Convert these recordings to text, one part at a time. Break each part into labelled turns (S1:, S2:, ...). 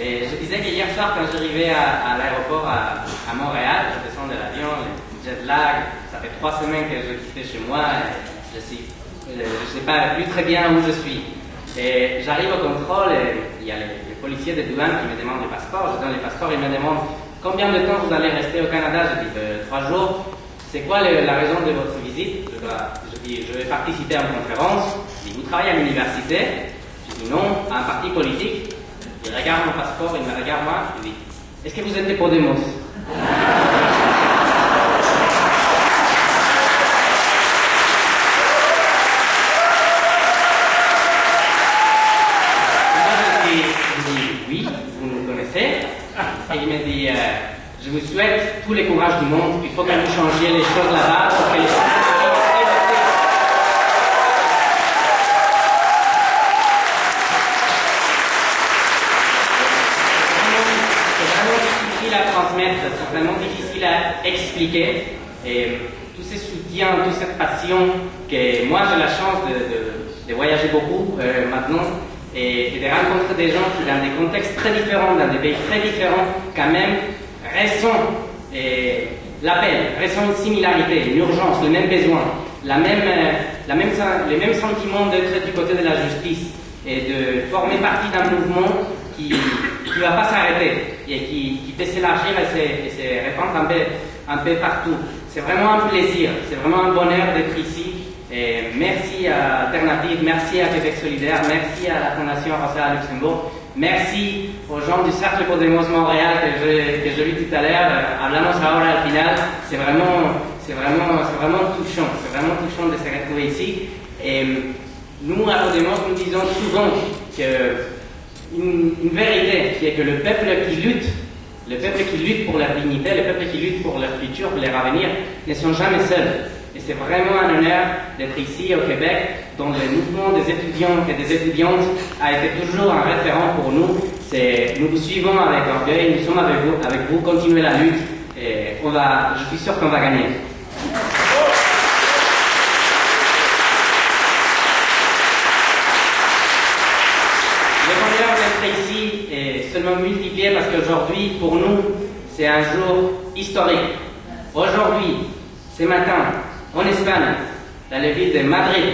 S1: Et je disais que hier soir, quand j'arrivais à l'aéroport à Montréal, je descends de l'avion, le jet lag, ça fait 3 semaines que je quittais chez moi, je sais pas plus très bien où je suis. Et j'arrive au contrôle et il y a les policiers de douane qui me demandent le passeport. Je donne le passeport, ils me demandent combien de temps vous allez rester au Canada. Je dis 3 jours. C'est quoi la raison de votre visite? Je dis je vais participer à une conférence. Je dis vous travaillez à l'université? Je dis non, à un parti politique. Il regarde mon passeport, il me regarde moi, il dit est-ce que vous êtes de Podemos? Oui, vous nous connaissez. Et il me dit, je vous souhaite tous les courages du monde. Il faut que vous changiez les choses là-bas pour que les choses c'est vraiment difficile à transmettre, c'est vraiment difficile à expliquer. Et tout ce soutien, toute cette passion que moi j'ai la chance de voyager beaucoup maintenant. Et de rencontrer des gens qui, dans des contextes très différents, dans des pays très différents, quand même, ressentent l'appel, ressentent une similarité, une urgence, le même besoin, les mêmes sentiments d'être du côté de la justice et de former partie d'un mouvement qui ne va pas s'arrêter et qui peut s'élargir et se répandre un peu partout. C'est vraiment un plaisir, c'est vraiment un bonheur d'être ici. Et merci à Alternative, merci à Québec Solidaire, merci à la Fondation Rosa Luxembourg, merci aux gens du Cercle Podemos Montréal que j'ai vu tout à l'heure. Hablamos ahora al final, c'est vraiment touchant de se retrouver ici. Et nous, à Podemos, nous disons souvent une vérité qui est que le peuple qui lutte pour leur dignité, le peuple qui lutte pour leur futur, pour leur avenir, ne sont jamais seuls. Et c'est vraiment un honneur d'être ici au Québec, dont le mouvement des étudiants et des étudiantes a été toujours un référent pour nous. Nous vous suivons avec orgueil, nous sommes avec vous, continuez la lutte et je suis sûr qu'on va gagner. Le bonheur d'être ici est seulement multiplié parce qu'aujourd'hui, pour nous, c'est un jour historique. Aujourd'hui, ce matin, en Espagne, dans les villes de Madrid,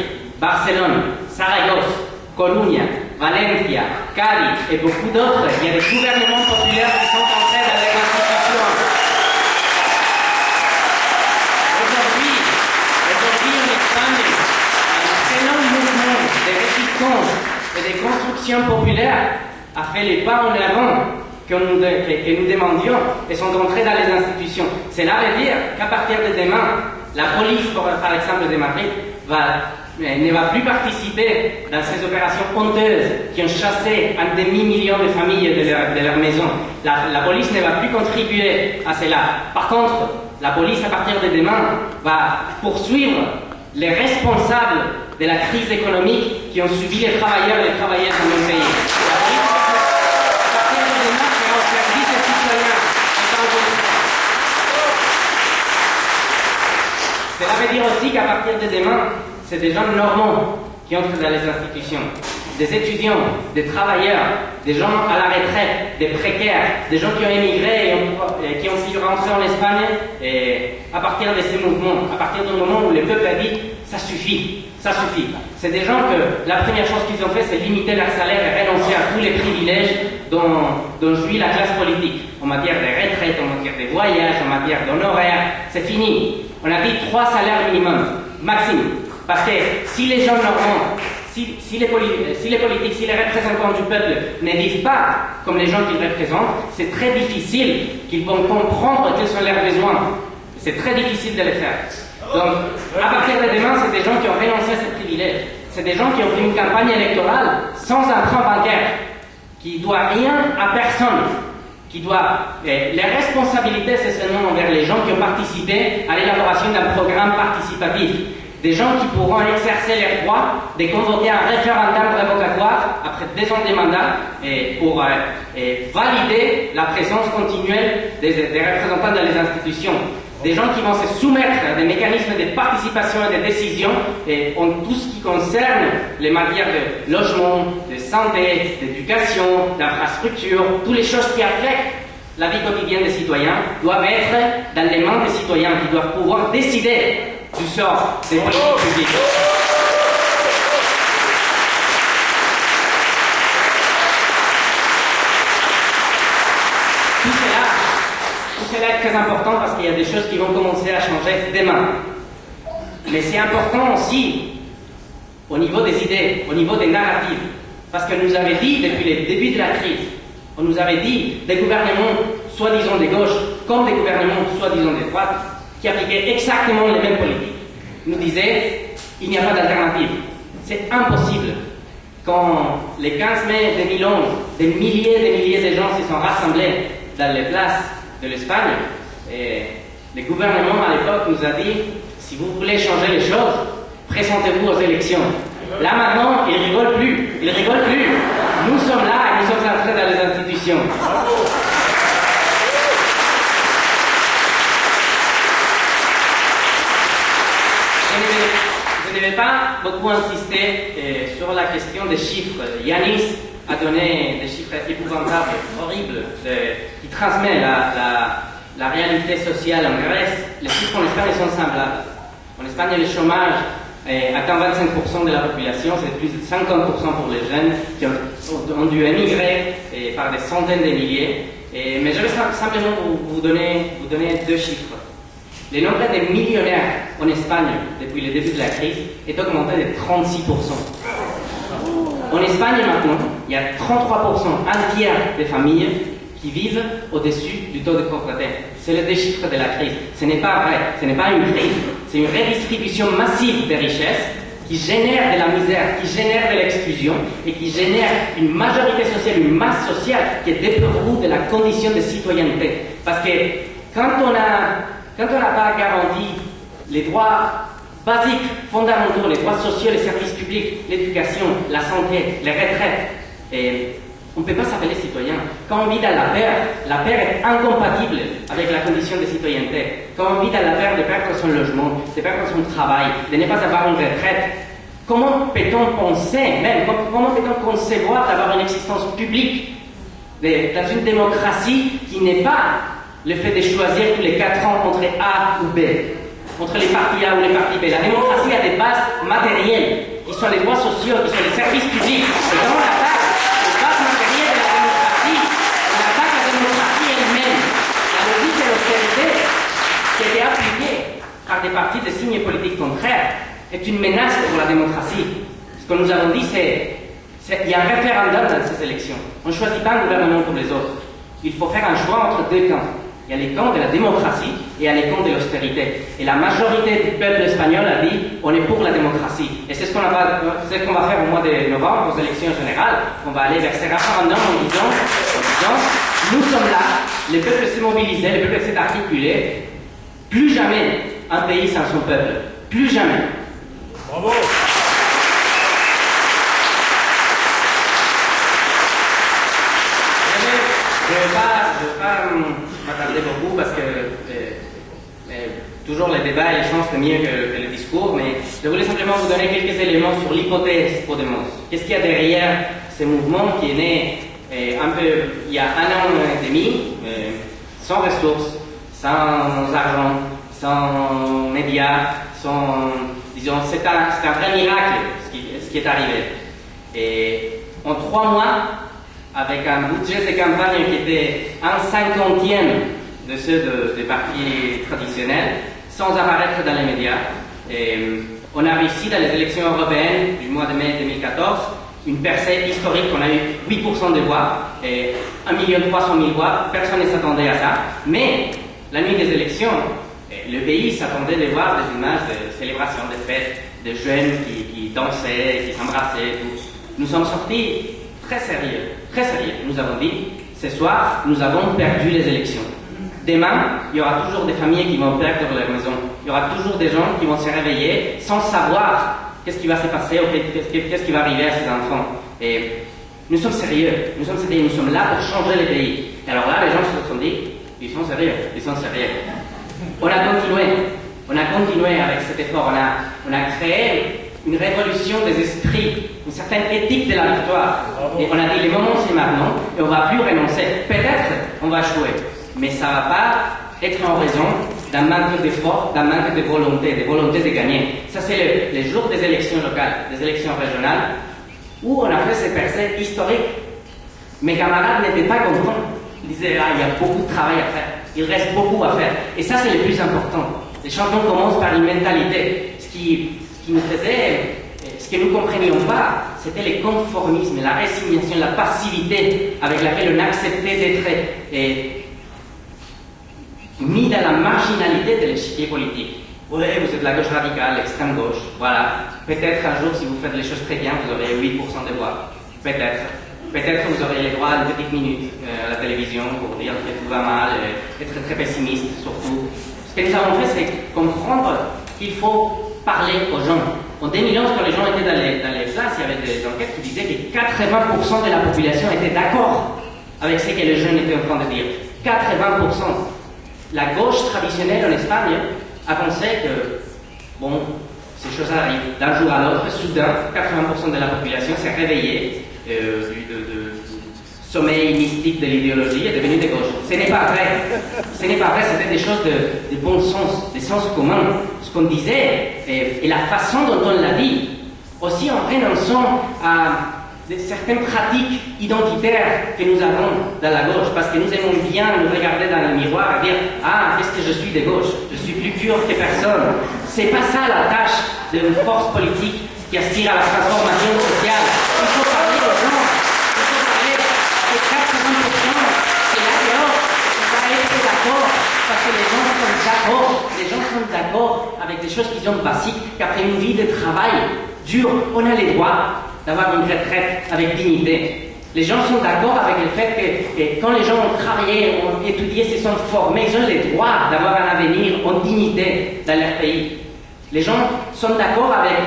S1: Barcelone, Saragosse, Coruña, Valencia, Cadiz et beaucoup d'autres, il y a des gouvernements populaires qui sont entrés dans les institutions. Aujourd'hui, en Espagne, un très long mouvement de résistance et de construction populaire a fait les pas en avant que nous demandions et sont entrés dans les institutions. Cela veut dire qu'à partir de demain, la police, par exemple de Madrid, ne va plus participer dans ces opérations honteuses qui ont chassé un demi-million de familles de leur maison. La police ne va plus contribuer à cela. Par contre, la police, à partir de demain, va poursuivre les responsables de la crise économique qui ont subi les travailleurs et les travailleuses dans notre pays. La police, à partir de demain, sera au service des citoyens. Cela veut dire aussi qu'à partir de demain, c'est des gens normaux qui entrent dans les institutions, des étudiants, des travailleurs, des gens à la retraite, des précaires, des gens qui ont émigré et qui ont figurancé en Espagne. Et à partir de ces mouvements, à partir du moment où le peuple a dit ça suffit, ça suffit. C'est des gens que la première chose qu'ils ont fait, c'est limiter leur salaire et renoncer à tous les privilèges dont jouit la classe politique, en matière de retraite, en matière de voyage, en matière d'honoraires. C'est fini. On a dit 3 salaires minimum, maximum. Parce que si les gens normaux, si les politiques, si les représentants du peuple ne disent pas comme les gens qu'ils représentent, c'est très difficile qu'ils vont comprendre quels sont leurs besoins. C'est très difficile de le faire. Donc, à partir de demain, c'est des gens qui ont renoncé à ces privilèges. C'est des gens qui ont fait une campagne électorale sans emprunt bancaire, qui ne doit rien à personne. Les responsabilités, c'est seulement envers les gens qui ont participé à l'élaboration d'un programme participatif. Des gens qui pourront exercer leur droit de convoquer un référendum révocatoire après 2 ans de mandat pour valider la présence continuelle des représentants dans les institutions. des gens qui vont se soumettre à des mécanismes de participation et de décision et en tout ce qui concerne les matières de logement, de santé, d'éducation, d'infrastructure, toutes les choses qui affectent la vie quotidienne des citoyens doivent être dans les mains des citoyens qui doivent pouvoir décider du sort des politiques publiques. Tout cela est très important parce qu'il y a des choses qui vont commencer à changer demain. Mais c'est important aussi au niveau des idées, au niveau des narratives. Parce que nous avait dit depuis le début de la crise, on nous avait dit des gouvernements soi-disant de gauche comme des gouvernements soi-disant de droite qui appliquaient exactement les mêmes politiques. Nous disaient il n'y a pas d'alternative. C'est impossible. Quand le 15 mai 2011, des milliers de gens se sont rassemblés dans les places de l'Espagne, et le gouvernement à l'époque nous a dit si vous voulez changer les choses, présentez-vous aux élections. Là maintenant, ils rigolent plus. Ils rigolent plus. Nous sommes là et nous sommes entrés dans les institutions. Je ne vais pas beaucoup insister sur la question des chiffres. Yanis a donné des chiffres épouvantables, horribles, qui transmettent la réalité sociale en Grèce. Les chiffres en Espagne sont semblables. En Espagne, le chômage atteint 25% de la population, c'est plus de 50% pour les jeunes qui ont dû émigrer par des centaines de milliers. Mais je vais simplement vous donner deux chiffres. Le nombre de millionnaires en Espagne depuis le début de la crise est augmenté de 36%. En Espagne maintenant, il y a 33%, un tiers des familles qui vivent au-dessus du taux de pauvreté. C'est le deux chiffres de la crise. Ce n'est pas vrai, ce n'est pas une crise, c'est une redistribution massive des richesses qui génère de la misère, qui génère de l'exclusion et qui génère une majorité sociale, une masse sociale qui est dépourvue de la condition de citoyenneté. Parce que quand on n'a pas garanti les droits basiques, fondamentaux, les droits sociaux, les services publics, l'éducation, la santé, les retraites, on ne peut pas s'appeler citoyen. Quand on vit dans la peur est incompatible avec la condition de citoyenneté. Quand on vit dans la peur de perdre son logement, de perdre son travail, de ne pas avoir une retraite, comment peut-on penser, même, comment peut-on concevoir d'avoir une existence publique dans une démocratie qui n'est pas le fait de choisir tous les 4 ans entre A ou B, entre les partis A ou les partis B. La démocratie a des bases matérielles, qui sont les droits sociaux, qui sont les services publics. Et quand on attaque les bases matérielles de la démocratie, on attaque la démocratie elle-même. La logique de l'austérité qui a été appliquée par des partis de signes politiques contraires est une menace pour la démocratie. Ce que nous avons dit, c'est qu'il y a un référendum dans ces élections. On ne choisit pas un gouvernement comme les autres. Il faut faire un choix entre deux camps. Il y a les camps de la démocratie et il y a les camps de l'austérité. Et la majorité du peuple espagnol a dit on est pour la démocratie. Et c'est ce qu'on va faire au mois de novembre, aux élections générales. On va aller vers ces référendums en disant nous sommes là, le peuple s'est mobilisé, le peuple s'est articulé. Plus jamais un pays sans son peuple. Plus jamais.
S2: Bravo!
S1: Je ne vais pas m'attarder beaucoup parce que toujours les débats et l'échange c'est mieux que le discours, mais je voulais simplement vous donner quelques éléments sur l'hypothèse Podemos. Qu'est-ce qu'il y a derrière ce mouvement qui est né il y a 1 an et demi, sans ressources, sans argent, sans médias, disons, c'est un vrai miracle ce qui est arrivé. Et en 3 mois, avec un budget de campagne qui était 1/50 de ceux des partis traditionnels, sans apparaître dans les médias. Et on a réussi dans les élections européennes du mois de mai 2014 une percée historique. On a eu 8% de voix et 1 300 000 voix. Personne ne s'attendait à ça. Mais la nuit des élections, le pays s'attendait de voir des images de célébrations, de fêtes, de jeunes qui dansaient, qui s'embrassaient. Nous sommes sortis très sérieux. Nous avons dit, ce soir, nous avons perdu les élections. Demain, il y aura toujours des familles qui vont perdre leur maison. Il y aura toujours des gens qui vont se réveiller sans savoir qu'est-ce qui va se passer ou qu'est-ce qui va arriver à ces enfants. Et nous sommes sérieux, nous sommes là pour changer le pays. Et alors là, les gens se sont dit, ils sont sérieux. On a continué avec cet effort, on a créé une révolution des esprits, une certaine éthique de la victoire. Et on a dit, le moment c'est maintenant, et on ne va plus renoncer. Peut-être on va jouer, mais ça ne va pas être en raison d'un manque d'effort, d'un manque de volonté de gagner. Ça c'est le jour des élections locales, des élections régionales, où on a fait ces percées historiques. Mes camarades n'étaient pas contents. Ils disaient, il y a beaucoup de travail à faire, il reste beaucoup à faire. Et ça c'est le plus important. Les changements commencent par une mentalité. Ce qui nous faisait, ce que nous ne comprenions pas, c'était le conformisme, la résignation, la passivité avec laquelle on acceptait d'être mis dans la marginalité de l'échiquier politique. Oui, vous êtes la gauche radicale, l'extrême gauche, voilà. Peut-être un jour, si vous faites les choses très bien, vous aurez 8% de voix. Peut-être. Peut-être que vous aurez le droit à une petite minute à la télévision pour dire que tout va mal, être très pessimiste surtout. Ce que nous avons fait, c'est comprendre qu'il faut parler aux gens. En 2011, quand les gens étaient dans les classes, il y avait des enquêtes qui disaient que 80% de la population était d'accord avec ce que les jeunes étaient en train de dire. 80%. La gauche traditionnelle en Espagne a pensé que, bon, ces choses arrivent d'un jour à l'autre, soudain, 80% de la population s'est réveillée du sommeil mystique de l'idéologie est devenu de gauche. Ce n'est pas vrai. Ce n'est pas vrai, c'était des choses de bon sens, des sens communs. Ce qu'on disait et la façon dont on l'a dit, aussi en renonçant à certaines pratiques identitaires que nous avons dans la gauche, parce que nous aimons bien nous regarder dans le miroir et dire « Ah, est-ce que je suis de gauche? Je suis plus pur que personne. » C'est pas ça la tâche d'une force politique qui aspire à la transformation sociale. Il faut parler aux gens. Il faut parler à 80% et là dehors, on va être d'accord, parce que les gens sont d'accord. Les gens sont d'accord avec des choses qui sont basiques, qu'après une vie de travail dur, on a les droits d'avoir une retraite avec dignité. Les gens sont d'accord avec le fait que quand les gens ont travaillé, ont étudié, se sont formés, ils ont les droits d'avoir un avenir en dignité dans leur pays. Les gens sont d'accord avec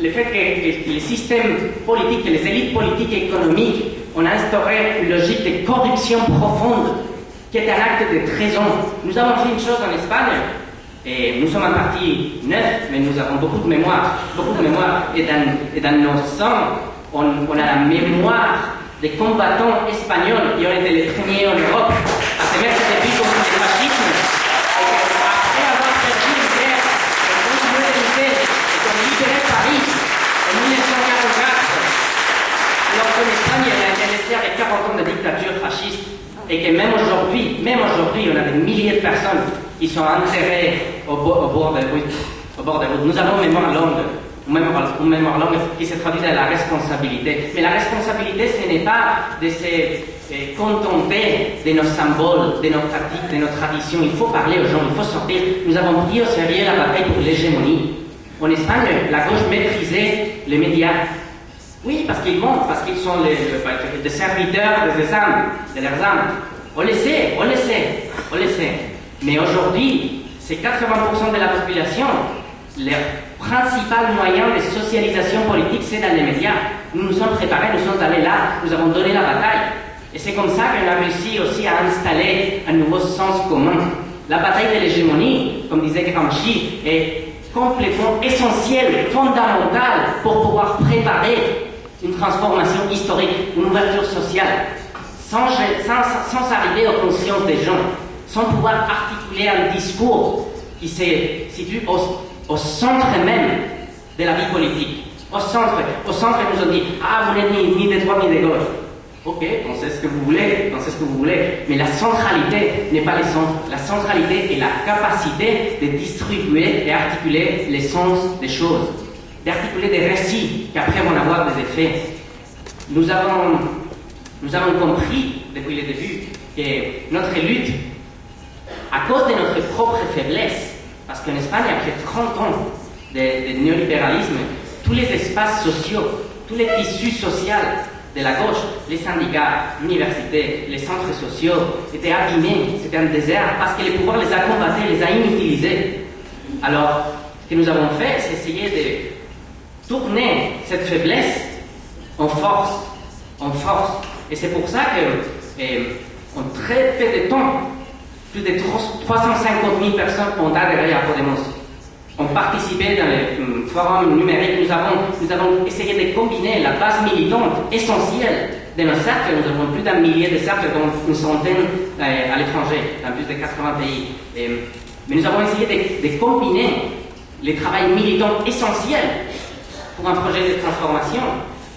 S1: le fait que les systèmes politiques, que les élites politiques et économiques ont instauré une logique de corruption profonde qui est un acte de trahison. Nous avons fait une chose en Espagne, et nous sommes un parti neuf, mais nous avons beaucoup de mémoire. Et dans nos sangs, on a la mémoire des combattants espagnols qui ont été les premiers en Europe à se mettre depuis contre le fascisme. Et après avoir perdu une guerre, ils ont continué de lutter et ont libéré Paris en 1944. Alors qu'en Espagne, il a été laissé avec 40 ans de dictature fasciste. Et que même aujourd'hui, on a des milliers de personnes qui sont enterrées au bord de route. Nous avons une mémoire longue qui se traduit dans la responsabilité. Mais la responsabilité, ce n'est pas de se contenter de nos symboles, de nos pratiques, de nos traditions. Il faut parler aux gens, il faut sortir. Nous avons pris au sérieux la bataille pour l'hégémonie. En Espagne, la gauche maîtrisait les médias. Oui, parce qu'ils mentent, parce qu'ils sont des serviteurs de leurs âmes. On le sait. Mais aujourd'hui, c'est 80% de la population. Leur principal moyen de socialisation politique, c'est dans les médias. Nous nous sommes préparés, nous sommes allés là, nous avons donné la bataille. Et c'est comme ça qu'on a réussi aussi à installer un nouveau sens commun. La bataille de l'hégémonie, comme disait Gramsci, est complètement essentielle, fondamentale pour pouvoir préparer une transformation historique, une ouverture sociale, sans arriver aux consciences des gens, sans pouvoir articuler un discours qui se situe au centre même de la vie politique. Au centre, ils nous ont dit « Ah, vous n'êtes ni de droite ni de gauche. » Ok, on sait ce que vous voulez, mais la centralité n'est pas le centre. La centralité est la capacité de distribuer et articuler les sens des choses, d'articuler des récits qui après vont avoir des effets. Nous avons compris depuis le début que notre lutte, à cause de notre propre faiblesse, parce qu'en Espagne, après 30 ans de néolibéralisme, tous les espaces sociaux, tous les tissus sociaux de la gauche, les syndicats, l'université, les centres sociaux, étaient abîmés, c'était un désert, parce que le pouvoir les a combattus, les a inutilisés. Alors, ce que nous avons fait, c'est essayer de tourner cette faiblesse en force. Et c'est pour ça que, en très peu de temps, Plus de 350 000 personnes ont adhéré à Podemos, ont participé dans les forums numériques. Nous avons essayé de combiner la base militante essentielle de nos cercles. Nous avons plus d'un millier de cercles, dont une centaine à l'étranger, dans plus de 80 pays. Mais nous avons essayé de combiner les travail militants essentiels pour un projet de transformation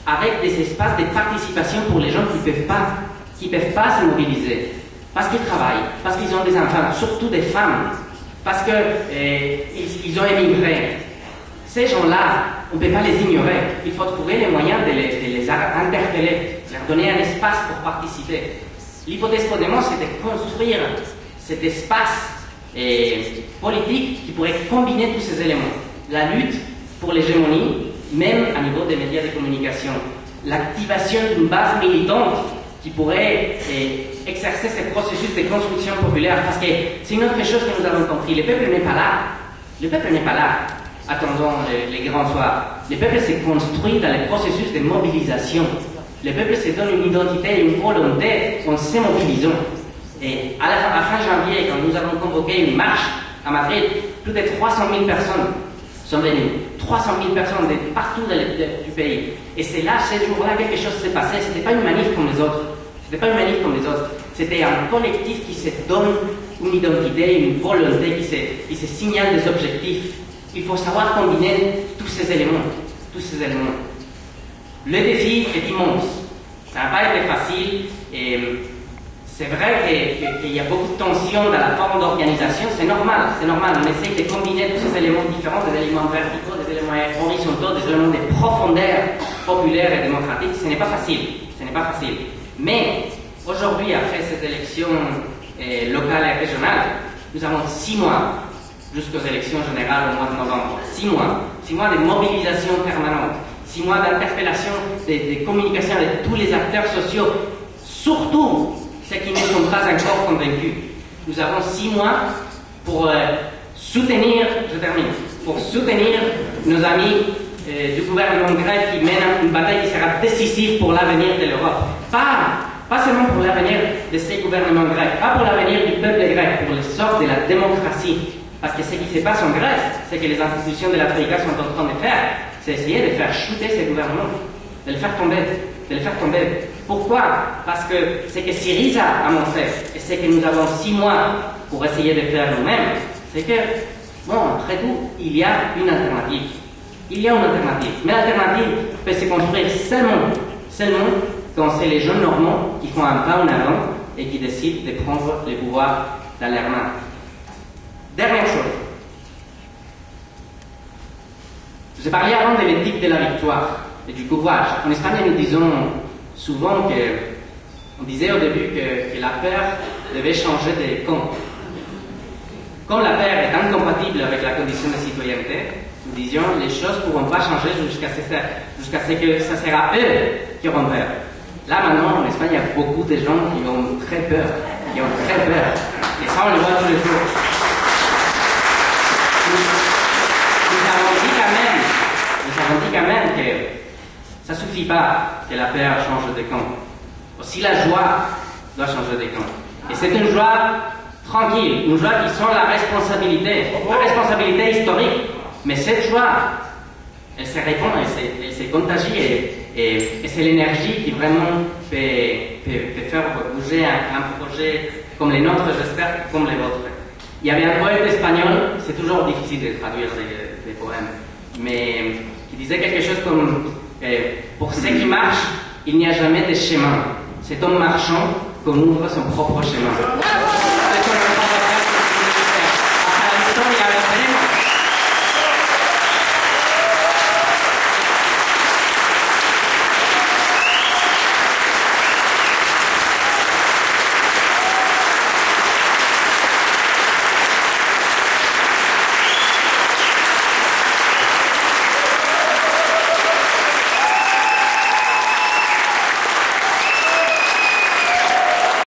S1: avec des espaces de participation pour les gens qui ne peuvent pas se mobiliser, parce qu'ils travaillent, parce qu'ils ont des enfants, surtout des femmes, parce qu'ils ont émigré. Ces gens-là, on ne peut pas les ignorer. Il faut trouver les moyens de les interpeller, de leur donner un espace pour participer. L'hypothèse Podemos, c'est de construire cet espace politique qui pourrait combiner tous ces éléments. La lutte pour l'hégémonie, même à niveau des médias de communication. L'activation d'une base militante qui pourrait exercer ce processus de construction populaire. Parce que c'est une autre chose que nous avons compris. Le peuple n'est pas là. Le peuple n'est pas là. Attendons les grands soirs. Le peuple s'est construit dans le processus de mobilisation. Le peuple se donne une identité, une volonté en se mobilisant. Et à la fin janvier, quand nous avons convoqué une marche à Madrid, plus de 300 000 personnes sont venues. 300 000 personnes de partout du pays. Et c'est là, ces jours-là, quelque chose s'est passé. Ce n'était pas une manif comme les autres. C'était pas une manif comme les autres. C'était un collectif qui se donne une identité, une volonté, qui se signale des objectifs. Il faut savoir combiner tous ces éléments. Tous ces éléments. Le défi est immense. Ça n'a pas été facile. Et c'est vrai qu'il y a beaucoup de tensions dans la forme d'organisation. C'est normal. On essaye de combiner tous ces éléments différents, des éléments verticaux, des éléments horizontaux, des éléments de profondeur populaire et démocratique. Ce n'est pas facile. Mais aujourd'hui, après ces élections locales et régionales, nous avons 6 mois jusqu'aux élections générales au mois de novembre. 6 mois. 6 mois de mobilisation permanente. 6 mois d'interpellation, de communication avec tous les acteurs sociaux, surtout ceux qui ne sont pas encore convaincus. Nous avons 6 mois pour soutenir, pour soutenir nos amis du gouvernement grec qui mène une bataille qui sera décisive pour l'avenir de l'Europe. Pas seulement pour l'avenir de ces gouvernements grecs, pas pour l'avenir du peuple grec, pour le sort de la démocratie. Parce que ce qui se passe en Grèce, c'est que les institutions de la Troïka sont en train de faire, c'est essayer de faire chuter ces gouvernements, de les faire tomber. Pourquoi? Parce que ce que Syriza a montré, et ce que nous avons 6 mois pour essayer de faire nous-mêmes, c'est que, bon, après tout, il y a une alternative. Mais l'alternative peut se construire seulement quand c'est les jeunes normands qui font un pas en avant et qui décident de prendre le pouvoir dans leurs mains. Dernière chose. J'ai parlé avant de l'éthique de la victoire et du courage. En Espagne, nous disons souvent on disait au début que la peur devait changer de camp. Comme la peur est incompatible avec la condition de citoyenneté, nous disions les choses ne pourront pas changer jusqu'à ce que ça sera eux qui auront peur. Là maintenant, en Espagne, il y a beaucoup de gens qui ont très peur. Et ça, on le voit tous les jours. Nous avons dit quand même que ça ne suffit pas que la peur change de camp. Aussi la joie doit changer de camp. Et c'est une joie tranquille, une joie qui sent la responsabilité historique. Mais cette joie, elle se répand, elle se contagie et c'est l'énergie qui vraiment peut faire bouger un projet comme les nôtres, j'espère, comme les vôtres. Il y avait un poète espagnol, c'est toujours difficile de traduire des poèmes, mais qui disait quelque chose comme pour ceux qui marchent, il n'y a jamais de chemin. C'est en marchant qu'on ouvre son propre chemin.